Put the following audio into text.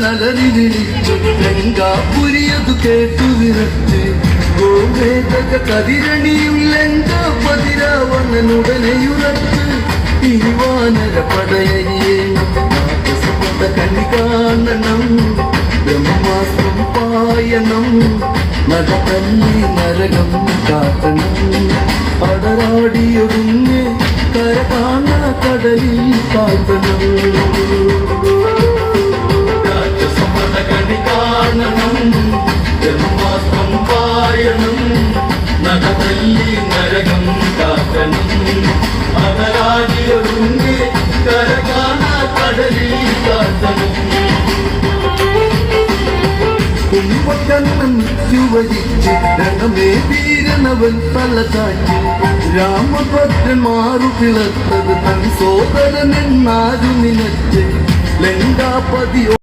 നലരിച്ചു ലങ്കാപുരിയതു കേട്ടു വിറച്ച് ഗോമേതക കതിരണിയും ലങ്കാപതിരാവണനുടനെയുറച്ച് ഈ വാനര പടയരിയെ കണ്ണി കാണണം ബ്രഹ്മാസ്ത്രം പായണം നടത്തല്ലി നരകം കാട്ടണം അടരാടിയൊടുങ്ങ് കര കാണ കടലിൽ കാട്ടണം കണ്ണി കാണണം ബ്രഹ്മാസ്ത്രം പായണം നടത്തല്ലി നരകം കാട്ടണം അടരാടിയൊടുങ്ങ് കര കാണ കടലിൽ കാട്ടണം ുവരിച്ച് രണമേ വീരനവൻ തല താറ്റി രാമഭദ്രൻ മാറു പിളർത്തത് തൻ സോദരനെന്നാരു നിനച്ച് ലങ്കാപതിയോ